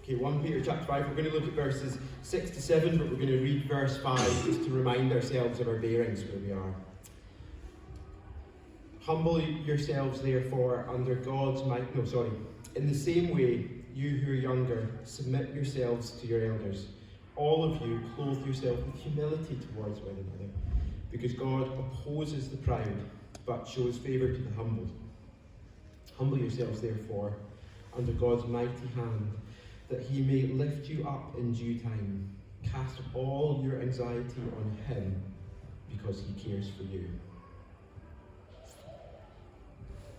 Okay, 1 Peter chapter 5, we're going to look at verses 6 to 7, but we're going to read verse 5 just to remind ourselves of our bearings where we are. Humble yourselves, therefore, under God's might. In the same way, you who are younger, submit yourselves to your elders. All of you, clothe yourself with humility towards one another, because God opposes the proud, but shows favour to the humble. Humble yourselves, therefore, under God's mighty hand, that he may lift you up in due time. Cast all your anxiety on him, because he cares for you.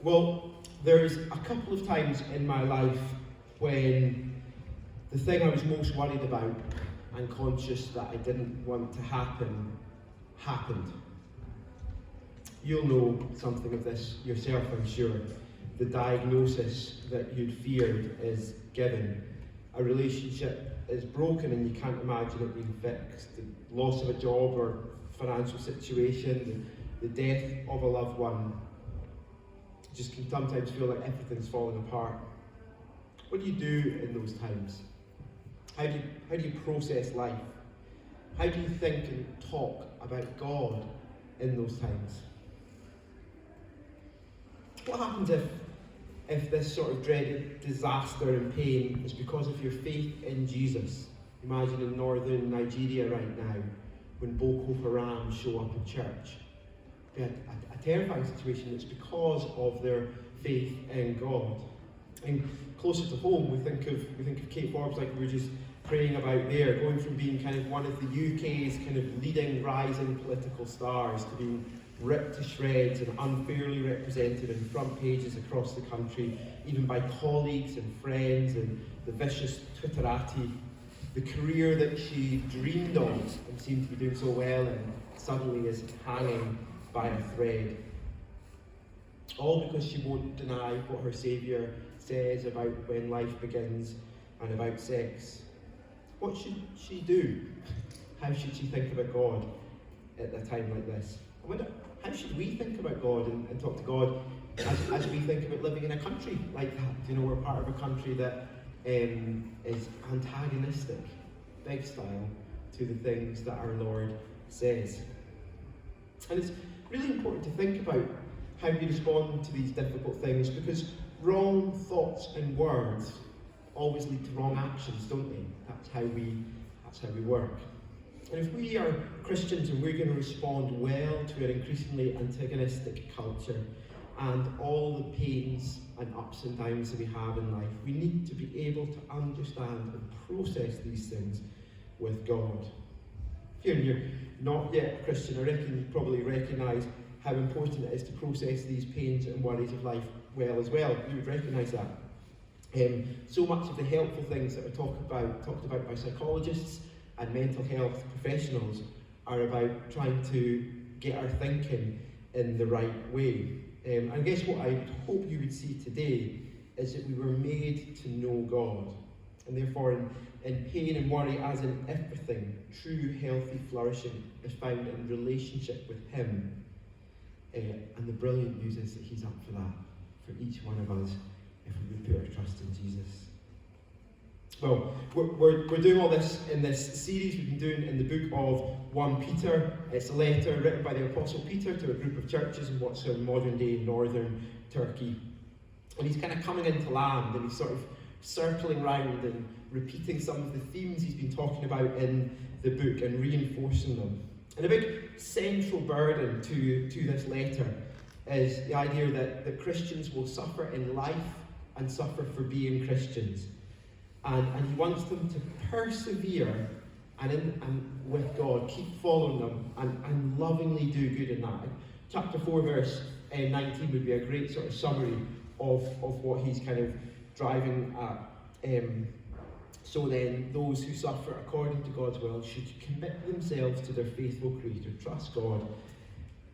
Well, there's a couple of times in my life when the thing I was most worried about and conscious that I didn't want to happen, happened. You'll know something of this yourself, I'm sure. The diagnosis that you'd feared is given. A relationship is broken and you can't imagine it being fixed. The loss of a job or financial situation, the death of a loved one. It just can sometimes feel like everything's falling apart. What do you do in those times? How do you process life? How do you think and talk about God in those times? What happens if this sort of dreaded disaster and pain is because of your faith in Jesus? Imagine in northern Nigeria right now, when Boko Haram show up in church. It'd be a terrifying situation. It's because of their faith in God. And closer to home, we think of Kate Forbes, like we were just praying about there, going from being kind of one of the UK's kind of leading rising political stars to being ripped to shreds and unfairly represented in front pages across the country, even by colleagues and friends and the vicious Twitterati. The career that she dreamed of and seemed to be doing so well in suddenly is hanging by a thread. All because she won't deny what her Saviour says about when life begins and about sex. What should she do? How should she think about God at a time like this? I wonder, how should we think about God and talk to God as we think about living in a country like that? You know, we're part of a country that is antagonistic, big style, to the things that our Lord says. And it's really important to think about how we respond to these difficult things, because wrong thoughts and words always lead to wrong actions, don't they? That's how we work. And if we are Christians and we're going to respond well to an increasingly antagonistic culture and all the pains and ups and downs that we have in life, we need to be able to understand and process these things with God. If you're not yet a Christian, I reckon you probably recognise how important it is to process these pains and worries of life well as well. You would recognise that. So much of the helpful things that are talked about by psychologists and mental health professionals are about trying to get our thinking in the right way. And I guess what I hope you would see today is that we were made to know God. And therefore, in pain and worry, as in everything, true, healthy flourishing is found in relationship with Him. And the brilliant news is that He's up for that, for each one of us, if we would put our trust in Jesus. Well, we're doing all this in this series we've been doing in the book of 1 Peter. It's a letter written by the Apostle Peter to a group of churches in what's in modern-day northern Turkey. And he's kind of coming into land, and he's sort of circling round and repeating some of the themes he's been talking about in the book and reinforcing them. And a big central burden to this letter is the idea that Christians will suffer in life and suffer for being Christians. And he wants them to persevere and with God, keep following them and lovingly do good in that. Chapter 4 verse 19 would be a great sort of summary of what he's kind of driving at. So then, those who suffer according to God's will should commit themselves to their faithful Creator, trust God,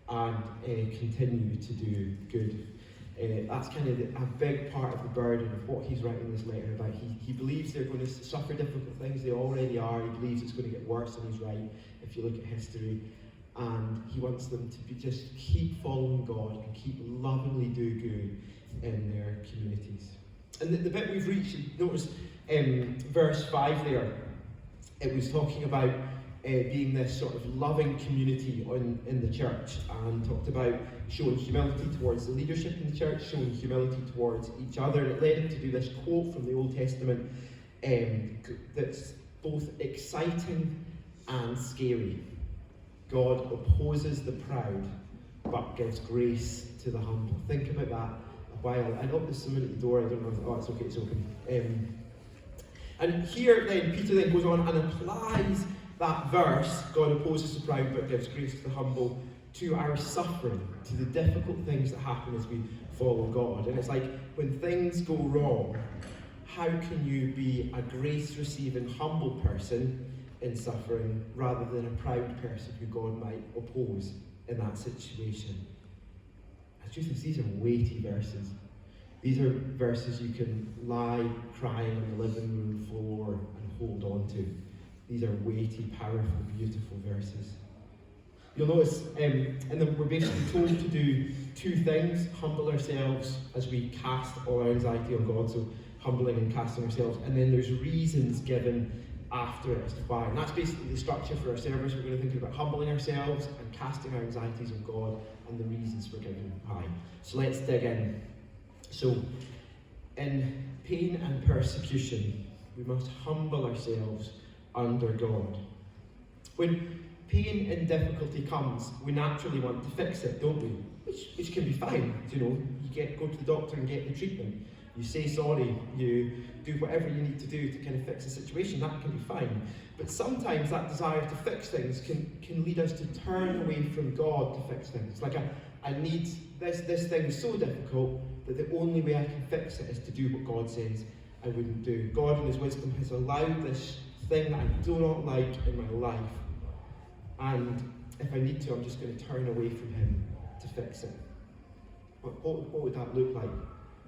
and continue to do good. That's kind of a big part of the burden of what he's writing this letter about. He believes they're going to suffer difficult things. They already are. He believes it's going to get worse, and he's right if you look at history. And he wants them to just keep following God and keep lovingly do good in their communities. And the bit we've reached, notice verse 5 there, it was talking about being this sort of loving community in the church, and talked about showing humility towards the leadership in the church, showing humility towards each other. And it led him to do this quote from the Old Testament that's both exciting and scary. God opposes the proud, but gives grace to the humble. Think about that a while. I know there's someone at the door. I don't know. Oh, it's okay. It's open. And here, then Peter then goes on and applies that verse, God opposes the proud but gives grace to the humble, to our suffering, to the difficult things that happen as we follow God. And it's like, when things go wrong, how can you be a grace-receiving, humble person in suffering rather than a proud person who God might oppose in that situation? The truth is, these are weighty verses. These are verses you can lie crying on the living room floor and hold on to. These are weighty, powerful, beautiful verses. You'll notice, and then we're basically told to do two things: humble ourselves as we cast all our anxiety on God, so humbling and casting ourselves, and then there's reasons given after it as to why. And that's basically the structure for our service. We're going to think about humbling ourselves and casting our anxieties on God, and the reasons for giving why. So let's dig in. So, in pain and persecution, we must humble ourselves under God. When pain and difficulty comes, we naturally want to fix it, don't we? Which can be fine. You know, you go to the doctor and get the treatment. You say sorry. You do whatever you need to do to kind of fix the situation. That can be fine. But sometimes that desire to fix things can lead us to turn away from God to fix things. Like, I need this thing is so difficult that the only way I can fix it is to do what God says I wouldn't do. God in his wisdom has allowed this thing that I do not like in my life, and if I need to, I'm just going to turn away from him to fix it. What would that look like?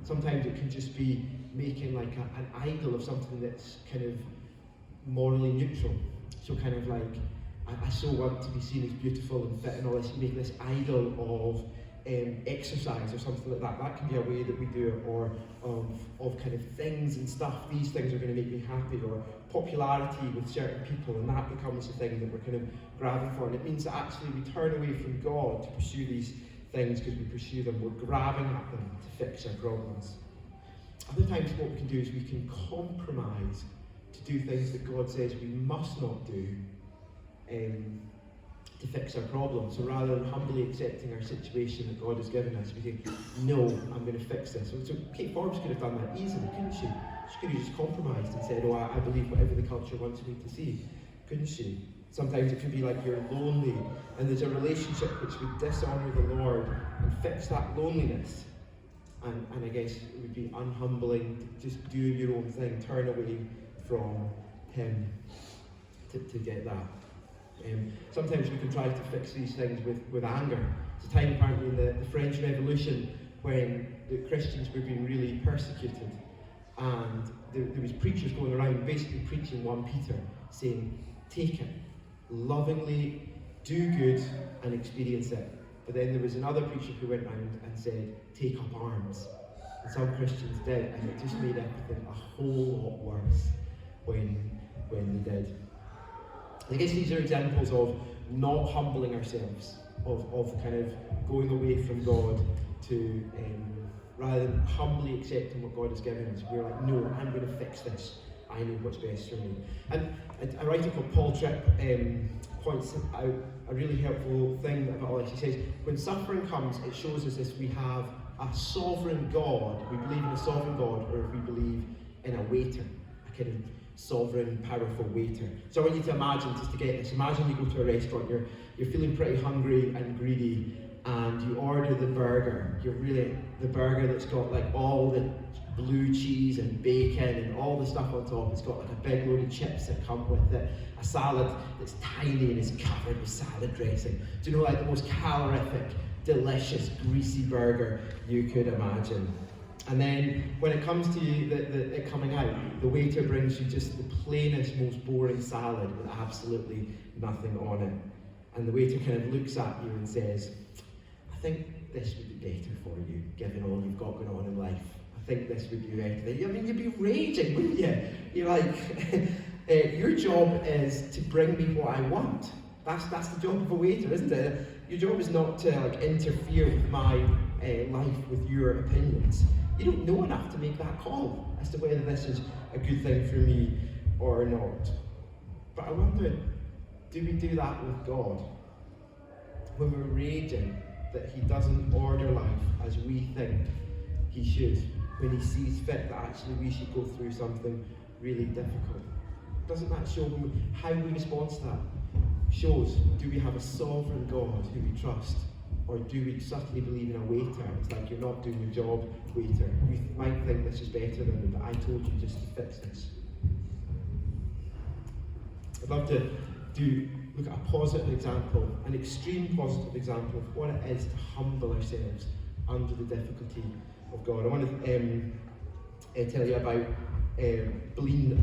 Sometimes it can just be making like an idol of something that's kind of morally neutral. So kind of like, I so want to be seen as beautiful and fit and all this, make this idol of exercise or something like that. That can be a way that we do it, or of kind of things and stuff. These things are going to make me happy, or popularity with certain people, and that becomes the thing that we're kind of grabbing for. And it means that actually we turn away from God to pursue these things because we pursue them. We're grabbing at them to fix our problems. Other times what we can do is we can compromise to do things that God says we must not do to fix our problems. So rather than humbly accepting our situation that God has given us, we think, no, I'm going to fix this. So Kate Forbes could have done that easily, couldn't she? She could have just compromised and said, oh, I believe whatever the culture wants me to see, couldn't she? Sometimes it can be like you're lonely and there's a relationship which would dishonour the Lord, and fix that loneliness. And I guess it would be unhumbling to just do your own thing, turn away from him to get that. Sometimes we can try to fix these things with anger. It's a time apparently in the French Revolution when the Christians were being really persecuted, and there was preachers going around basically preaching 1 Peter, saying, take it, lovingly, do good and experience it. But then there was another preacher who went around and said, take up arms. And some Christians did, and it just made everything a whole lot worse when they did. I guess these are examples of not humbling ourselves, of kind of going away from God to, rather than humbly accepting what God has given us, we're like, no, I'm going to fix this. I know what's best for me. And a writer called Paul Tripp points out a really helpful thing about all this. He says, when suffering comes, it shows us if we have a sovereign God, we believe in a sovereign God, or if we believe in a waiter, a kind of sovereign, powerful waiter. So I want you to imagine, just to get this, imagine you go to a restaurant, you're feeling pretty hungry and greedy, and you order the burger. The burger that's got like all the blue cheese and bacon and all the stuff on top. It's got like a big load of chips that come with it, a salad that's tiny and is covered with salad dressing. Do you know, like the most calorific, delicious, greasy burger you could imagine. And then when it comes to it coming out, the waiter brings you just the plainest, most boring salad with absolutely nothing on it. And the waiter kind of looks at you and says, I think this would be better for you, given all you've got going on in life. I think this would be better. I mean, you'd be raging, wouldn't you? You're like, your job is to bring me what I want. That's the job of a waiter, isn't it? Your job is not to like interfere with my life with your opinions. You don't know enough to make that call as to whether this is a good thing for me or not. But I wonder, do we do that with God? When we're raging that he doesn't order life as we think he should, when he sees fit that actually we should go through something really difficult. Doesn't that show how we respond to that? Shows, do we have a sovereign God who we trust? Or do we subtly believe in a waiter? It's like, you're not doing your job, waiter. You might think this is better than me, but I told you just to fix this. I'd love to look at a positive example, an extreme positive example of what it is to humble ourselves under the difficulty of God. I want to tell you about Blandina.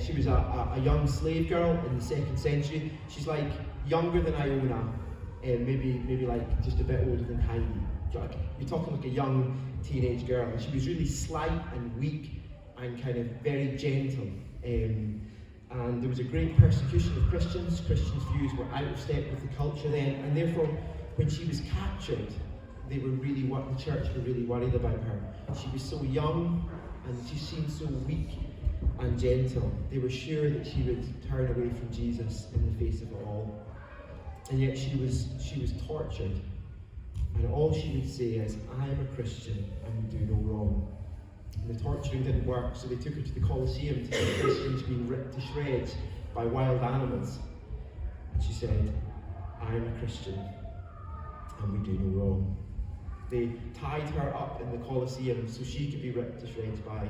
She was a young slave girl in the 2nd century. She's like younger than Iona, maybe like just a bit older than Heidi. You're talking like a young teenage girl. And she was really slight and weak and kind of very gentle. And there was a great persecution of Christians. Christians' views were out of step with the culture then, and therefore when she was captured, the church were really worried about her. She was so young and she seemed so weak and gentle. They were sure that she would turn away from Jesus in the face of it all. And yet she was tortured. And all she would say is, I am a Christian and would do no wrong. And the torturing didn't work, so they took her to the Colosseum to see Christians being ripped to shreds by wild animals. And she said, I am a Christian and we do no wrong. They tied her up in the Colosseum so she could be ripped to shreds by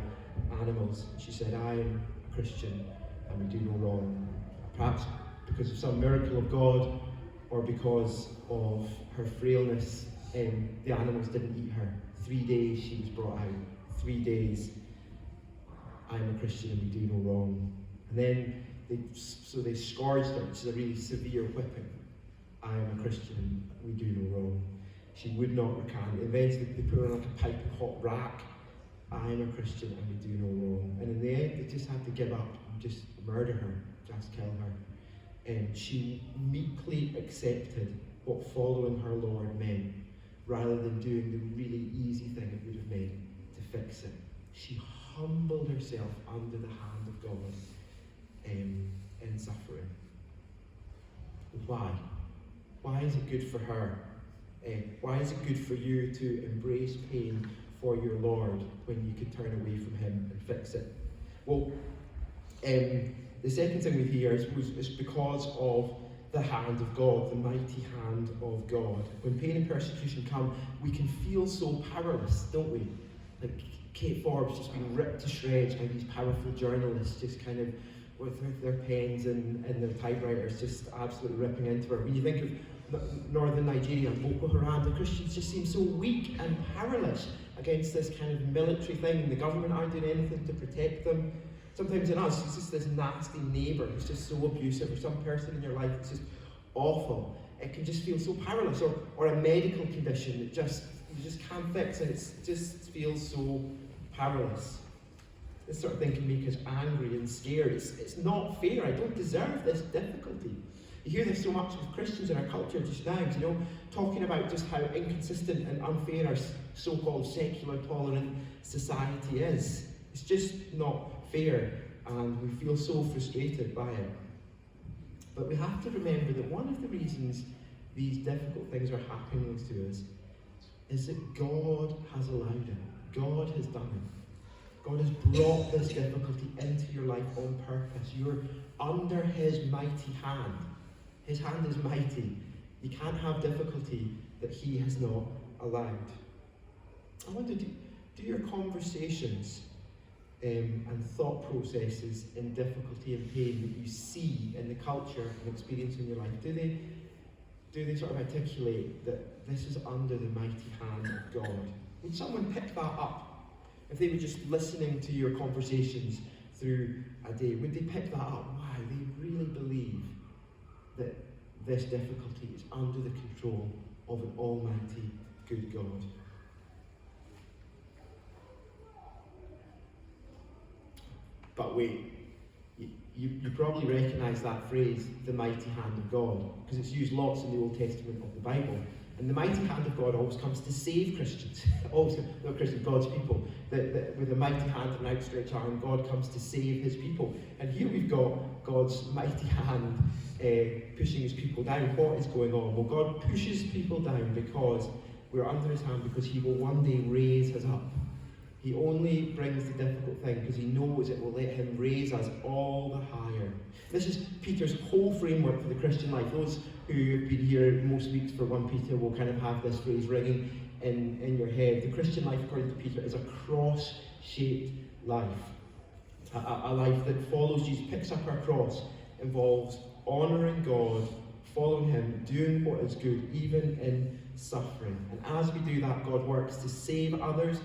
animals. She said, I am a Christian and we do no wrong. Perhaps because of some miracle of God, or because of her frailness, the animals didn't eat her. 3 days she was brought out. 3 days, I am a Christian and we do no wrong. And then they scourged her, which is a really severe whipping. I am a Christian and we do no wrong. She would not recant. Eventually they put her on like a piping hot rack. I am a Christian and we do no wrong. And in the end they just had to give up and just murder her, just kill her. And she meekly accepted what following her Lord meant, rather than doing the really easy thing it would have meant to fix it. She humbled herself under the hand of God in suffering. Why? Why is it good for her? Why is it good for you to embrace pain for your Lord when you could turn away from him and fix it? Well, the second thing we hear is because of the hand of God, the mighty hand of God. When pain and persecution come, we can feel so powerless, don't we? Like Kate Forbes just being ripped to shreds by these powerful journalists, just kind of with their pens and their typewriters, just absolutely ripping into her. When you think of northern Nigeria and Boko Haram, the Christians just seem so weak and powerless against this kind of military thing. The government aren't doing anything to protect them. Sometimes in us, it's just this nasty neighbour who's just so abusive, or some person in your life that's just awful. It can just feel so powerless, or a medical condition that you just can't fix, and it just feels so powerless. This sort of thing can make us angry and scared. It's not fair. I don't deserve this difficulty. You hear this so much with Christians in our culture just now, talking about just how inconsistent and unfair our so-called secular, tolerant society is. It's just not fair, and we feel so frustrated by it. But we have to remember that one of the reasons these difficult things are happening to us is that God has allowed it. God has done it. God has brought this difficulty into your life on purpose. You're under his mighty hand. His hand is mighty. You can't have difficulty that he has not allowed. I wonder, do your conversations and thought processes in difficulty and pain that you see in the culture and experience in your life, do they sort of articulate that this is under the mighty hand of God? Would someone pick that up? If they were just listening to your conversations through a day, would they pick that up? Wow, they really believe that this difficulty is under the control of an almighty good God. But wait, you probably recognise that phrase, the mighty hand of God, because it's used lots in the Old Testament of the Bible. And the mighty hand of God always comes to save Christians, also not Christians, God's people. With a mighty hand and outstretched arm, God comes to save his people. And here we've got God's mighty hand pushing his people down. What is going on? Well, God pushes people down because we're under his hand, because he will one day raise us up. He only brings the difficult thing because he knows it will let him raise us all the higher. This is Peter's whole framework for the Christian life. Those who have been here most weeks for 1 Peter will kind of have this phrase ringing in your head. The Christian life, according to Peter, is a cross-shaped life. A life that follows Jesus, picks up our cross, involves honouring God, following him, doing what is good, even in suffering. And as we do that, God works to save others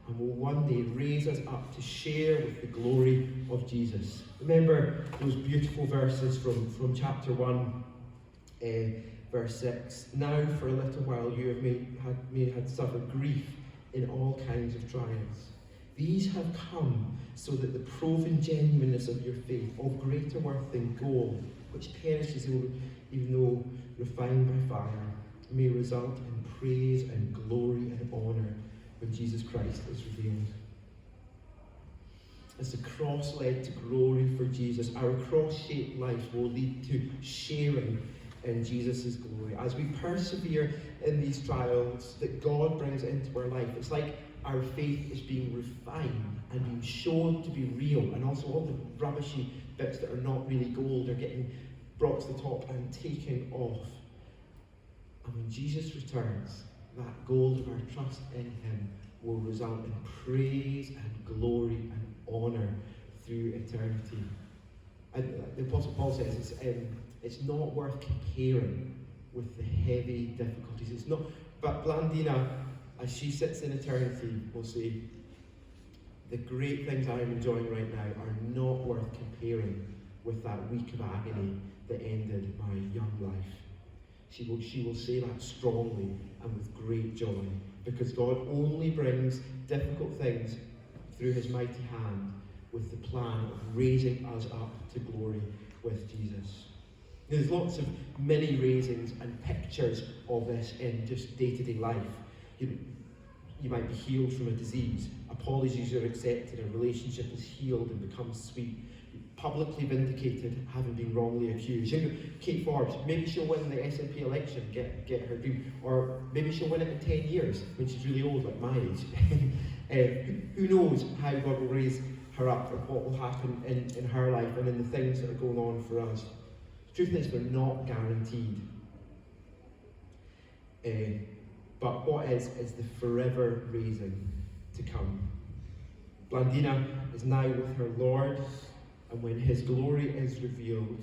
and will one day raise us up to share with the glory of Jesus. Remember those beautiful verses from chapter 1, verse 6. Now for a little while you have suffered grief in all kinds of trials. These have come so that the proven genuineness of your faith, of greater worth than gold, which perishes even though refined by fire, may result in praise and glory and honour when Jesus Christ is revealed. As the cross led to glory for Jesus, our cross-shaped life will lead to sharing in Jesus' glory. As we persevere in these trials that God brings into our life, it's like our faith is being refined and being shown to be real, and also all the rubbishy bits that are not really gold are getting brought to the top and taken off. And when Jesus returns, that gold of our trust in him will result in praise and glory and honour through eternity. And the Apostle Paul says it's not worth comparing with the heavy difficulties. It's not. But Blandina, as she sits in eternity, will say, the great things I am enjoying right now are not worth comparing with that week of agony that ended my young life. She will say that strongly and with great joy, because God only brings difficult things through his mighty hand with the plan of raising us up to glory with Jesus. There's lots of mini raisings and pictures of this in just day-to-day life. You might be healed from a disease, apologies are accepted, a relationship is healed and becomes sweet, publicly vindicated, having been wrongly accused. You know, Kate Forbes, maybe she'll win the SNP election, get her dream, or maybe she'll win it in 10 years when she's really old, like my age. Who knows how God will raise her up, or what will happen in her life and in the things that are going on for us. The truth is, we're not guaranteed. But what is the forever raising to come. Blandina is now with her Lord, and when his glory is revealed,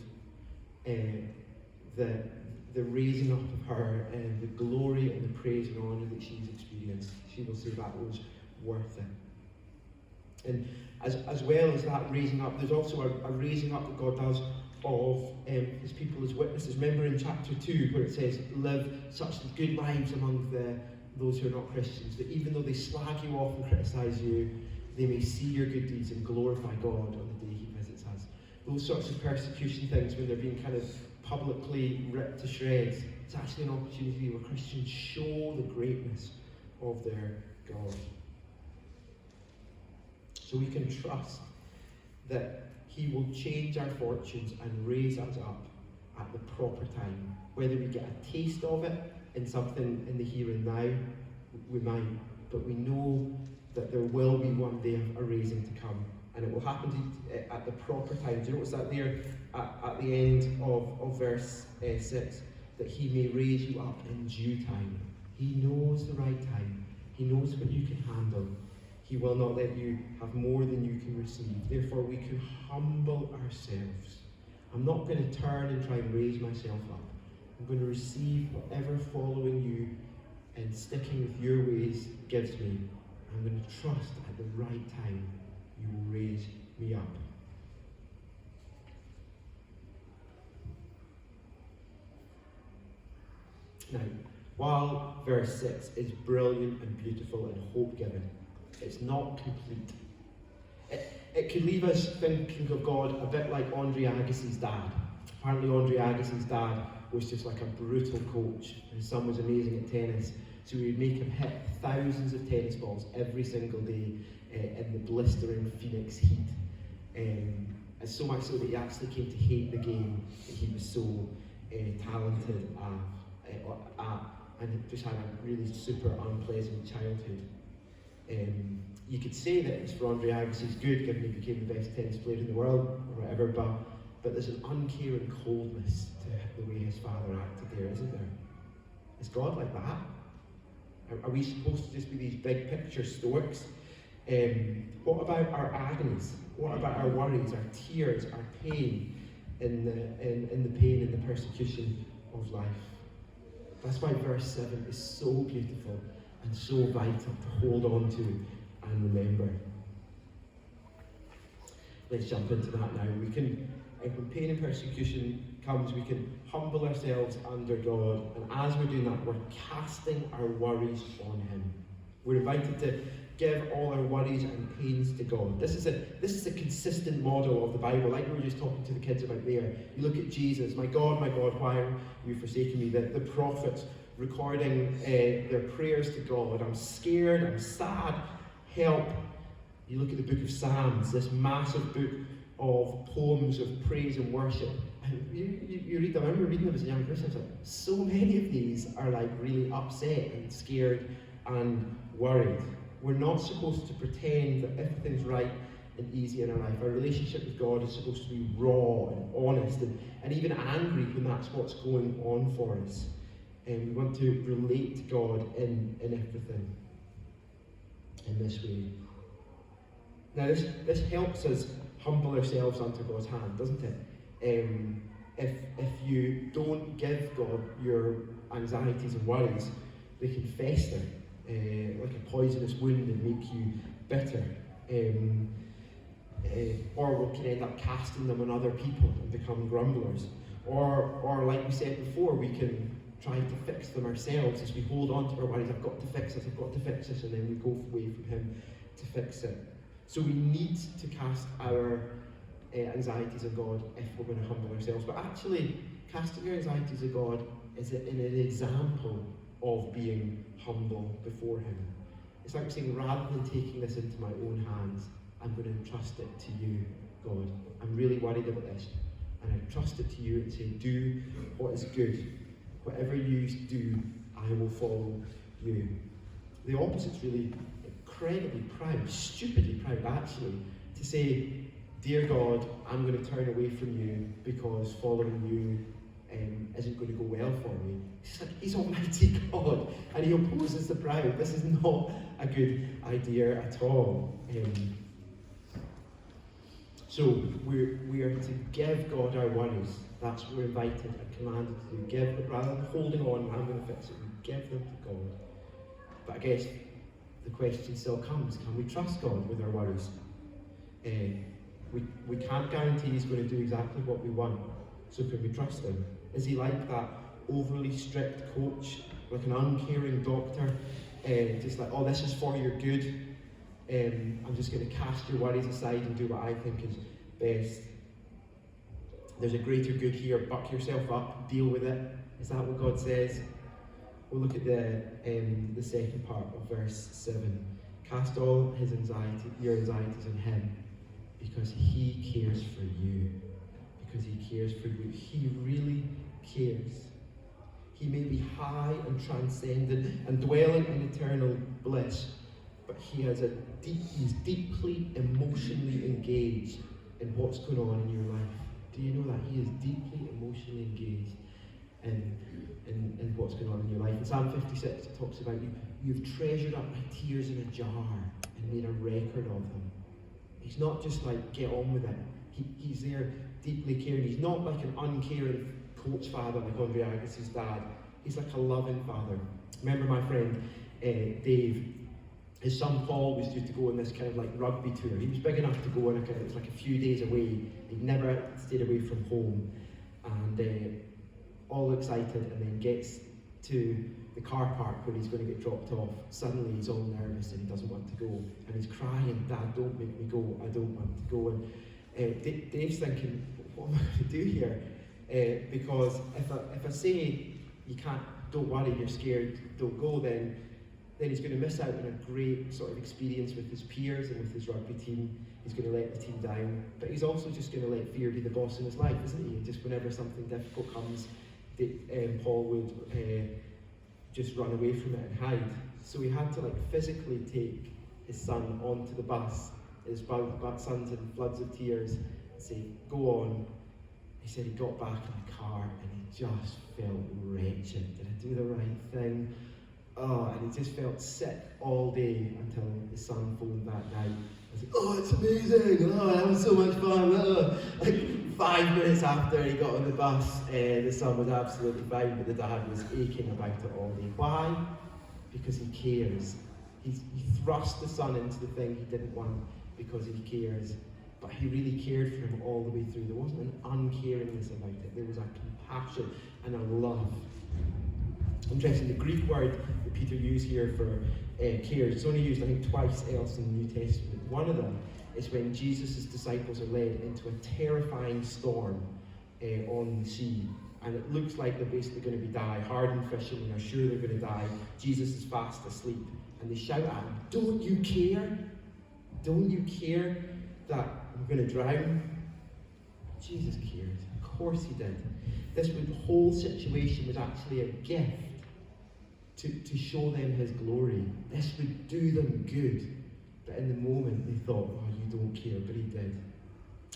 the raising up of her and the glory and the praise and honour that she's experienced, she will say that was worth it. And as well as that raising up, there's also a raising up that God does of his people as witnesses. Remember in chapter 2 where it says, live such good lives among those who are not Christians, that even though they slag you off and criticise you, they may see your good deeds and glorify God on the day he visits us. Those sorts of persecution things, when they're being kind of publicly ripped to shreds, it's actually an opportunity where Christians show the greatness of their God. So we can trust that he will change our fortunes and raise us up at the proper time. Whether we get a taste of it in something in the here and now, we might, but we know that there will be one day a raising to come, and it will happen at the proper time. Do you notice that there at the end of verse 6, that he may raise you up in due time. He knows the right time. He knows what you can handle. He will not let you have more than you can receive. Therefore, we can humble ourselves. I'm not going to turn and try and raise myself up. I'm going to receive whatever following you and sticking with your ways gives me. I'm going to trust at the right time you will raise me up. Now, While verse 6 is brilliant and beautiful and hope-giving, it's not complete. It can leave us thinking of God a bit like Andre Agassi's dad. Apparently Andre Agassi's dad was just like a brutal coach. His son was amazing at tennis, so he would make him hit thousands of tennis balls every single day in the blistering Phoenix heat. And so much so that he actually came to hate the game that he was so talented at, and just had a really super unpleasant childhood. You could say that it's for Andre Agassi's good, given he became the best tennis player in the world, or whatever, but there's an uncaring coldness to the way his father acted there, isn't there? Is God like that? Are we supposed to just be these big picture stoics? What about our agonies? What about our worries, our tears, our pain in the pain and the persecution of life? That's why verse 7 is so beautiful and so vital to hold on to and remember. Let's jump into that now. We can, when pain and persecution comes, we can humble ourselves under God, and as we're doing that, we're casting our worries on Him. We're invited to give all our worries and pains to God. This is a consistent model of the Bible, like we were just talking to the kids about there. You look at Jesus, my God, why have you forsaken me? The prophets recording their prayers to God. I'm scared, I'm sad, help. You look at the book of Psalms, this massive book of poems of praise and worship. And you read them. I remember reading them as a young Christian. I was like, so many of these are like really upset and scared and worried. We're not supposed to pretend that everything's right and easy in our life. Our relationship with God is supposed to be raw and honest and even angry when that's what's going on for us. And we want to relate to God in everything in this way. Now this helps us humble ourselves unto God's hand, doesn't it? If you don't give God your anxieties and worries, they can fester like a poisonous wound and make you bitter. Or we can end up casting them on other people and become grumblers. Or like we said before, we can try to fix them ourselves as we hold on to our worries. I've got to fix this, and then we go away from Him to fix it. So we need to cast our anxieties on God if we're going to humble ourselves. But actually, casting your anxieties on God is an example of being humble before Him. It's like saying, rather than taking this into my own hands, I'm going to entrust it to you, God. I'm really worried about this. And I trust it to you and say, do what is good. Whatever you do, I will follow you. The opposite's really incredibly proud, stupidly proud actually, to say, dear God, I'm going to turn away from you because following you isn't going to go well for me. It's like He's Almighty God and He opposes the proud. This is not a good idea at all. So we are to give God our worries. That's what we're invited and commanded to do. Give, but rather than holding on, I'm going to fix it, we give them to God. But I guess the question still comes, can we trust God with our worries? We can't guarantee He's going to do exactly what we want. So can we trust Him? Is He like that overly strict coach, like an uncaring doctor, just like, oh, this is for your good. I'm just going to cast your worries aside and do what I think is best. There's a greater good here, buck yourself up, deal with it. Is that what God says? We'll look at the second part of verse 7. Cast all your anxieties on Him, because He cares for you. Because He cares for you. He really cares. He may be high and transcendent and dwelling in eternal bliss, but He's deeply emotionally engaged in what's going on in your life. Do you know that? He is deeply emotionally engaged in what's going on in your life. In Psalm 56 it talks about you've treasured up my tears in a jar and made a record of them. He's not just like, get on with it. He's there deeply caring. He's not like an uncaring coach father like Andre Agassi's dad. He's like a loving father. Remember my friend Dave, his son Paul was due to go on this kind of like rugby tour. He was big enough to go on it was like a few days away. He'd never stayed away from home. And all excited, and then gets to the car park where he's going to get dropped off. Suddenly he's all nervous and he doesn't want to go. And he's crying, "Dad, don't make me go. I don't want to go." And Dave's thinking, what am I going to do here? Because if I say, you can't, don't worry, you're scared, don't go, then he's going to miss out on a great sort of experience with his peers and with his rugby team. He's going to let the team down, but he's also just going to let fear be the boss in his life, isn't he? Just whenever something difficult comes, Paul would just run away from it and hide. So he had to physically take his son onto the bus. His son's in floods of tears and say, "Go on." He said he got back in the car and he just felt wretched. Did I do the right thing? Oh, and he just felt sick all day until his son phoned that night. I was like, "Oh, it's amazing! Oh, that was so much fun!" Oh. 5 minutes after he got on the bus, the son was absolutely fine, but the dad was aching about it all day. Why? Because he cares. He thrust the son into the thing he didn't want because he cares. But he really cared for him all the way through. There wasn't an uncaringness about it. There was a compassion and a love. Interesting, the Greek word that Peter used here for care, it's only used, I think, twice else in the New Testament. One of them is when Jesus' disciples are led into a terrifying storm on the sea. And it looks like they're basically going to be hardened fishermen are sure they're going to die. Jesus is fast asleep. And they shout at him, "Don't you care? Don't you care that we're going to drown?" Jesus cared. Of course he did. This whole situation was actually a gift to show them his glory. This would do them good. But in the moment they thought, "Oh, you don't care," but he did.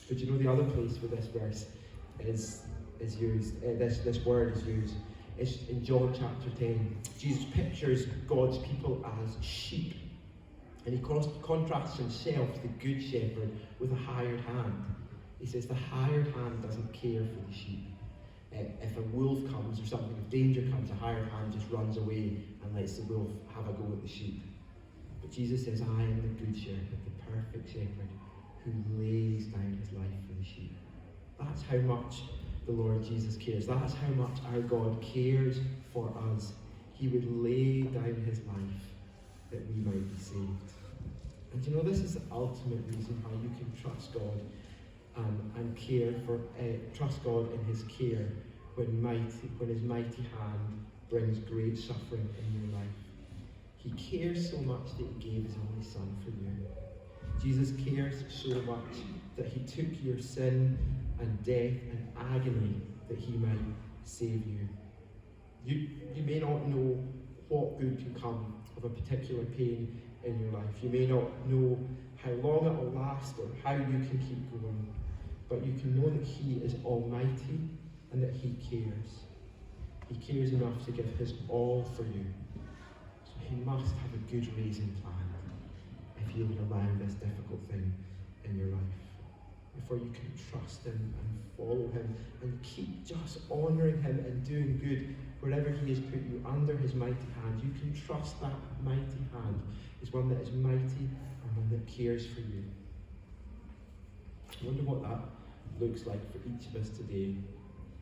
But you know the other place where this verse is used, this word is used, is in John chapter 10. Jesus pictures God's people as sheep. And he contrasts himself, the good shepherd, with a hired hand. He says the hired hand doesn't care for the sheep. If a wolf comes or something, if danger comes, a hired hand just runs away and lets the wolf have a go at the sheep. But Jesus says, "I am the good shepherd, the perfect shepherd, who lays down his life for the sheep." That's how much the Lord Jesus cares. That's how much our God cares for us. He would lay down his life that we might be saved. And you know, this is the ultimate reason why you can trust God and care for, trust God in his care when his mighty hand brings great suffering in your life. He cares so much that he gave his only son for you. Jesus cares so much that he took your sin and death and agony that he might save you. You may not know what good can come of a particular pain in your life. You may not know how long it will last or how you can keep going. But you can know that he is almighty and that he cares. He cares enough to give his all for you. So he must have a good reason planned if you would allow this difficult thing in your life. Before you can trust him and follow him and keep just honouring him and doing good wherever he has put you under his mighty hand. You can trust that mighty hand is one that is mighty and one that cares for you. I wonder what that looks like for each of us today.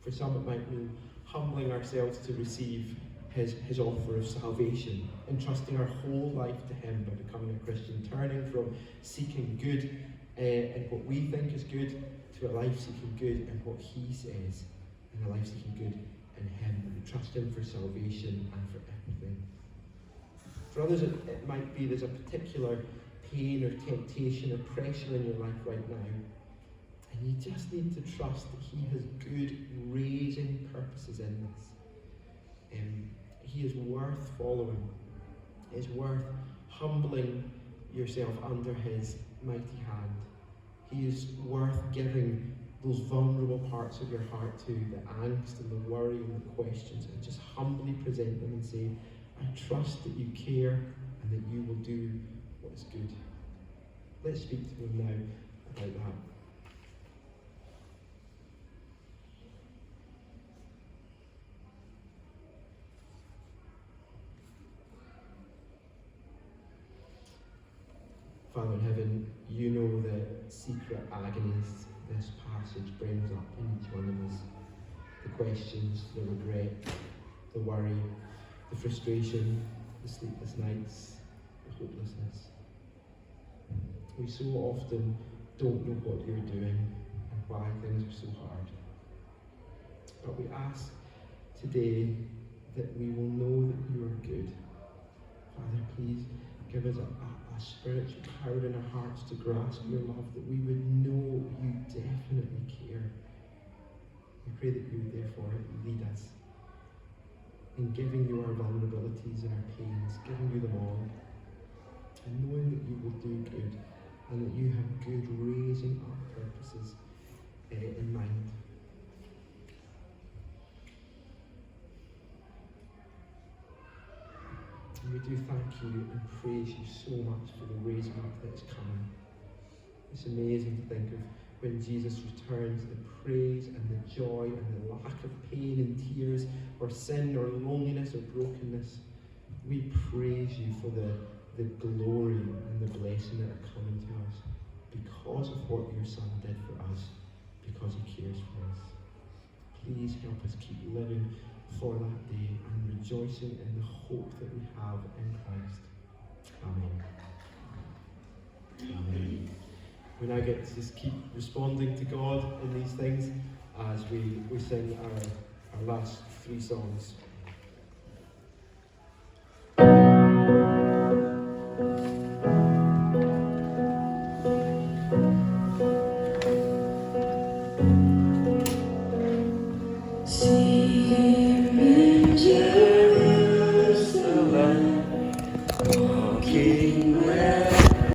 For some it might mean humbling ourselves to receive his offer of salvation, entrusting our whole life to him by becoming a Christian, turning from seeking good in what we think is good to a life seeking good in what he says, and a life seeking good in him. We trust him for salvation and for everything. For others it might be there's a particular pain or temptation or pressure in your life right now. And you just need to trust that he has good, raising purposes in this. He is worth following. It is worth humbling yourself under his mighty hand. He is worth giving those vulnerable parts of your heart to, the angst and the worry and the questions, and just humbly present them and say, "I trust that you care and that you will do what is good." Let's speak to him now about that. Father in heaven, you know the secret agonies this passage brings up in each one of us. The questions, the regret, the worry, the frustration, the sleepless nights, the hopelessness. We so often don't know what you're doing and why things are so hard. But we ask today that we will know that you are good. Father, please give us a spiritual power in our hearts to grasp your love, that we would know you definitely care. We pray that you would therefore lead us in giving you our vulnerabilities and our pains, giving you them all, and knowing that you will do good and that you have good raising up purposes in mind. And we do thank you and praise you so much for the raising up that is coming. It's amazing to think of when Jesus returns, the praise and the joy and the lack of pain and tears or sin or loneliness or brokenness. We praise you for the glory and the blessing that are coming to us because of what your Son did for us, because he cares for us. Please help us keep living for that day and rejoicing in the hope that we have in Christ. Amen. Amen. We now get to just keep responding to God in these things as we sing our last three songs.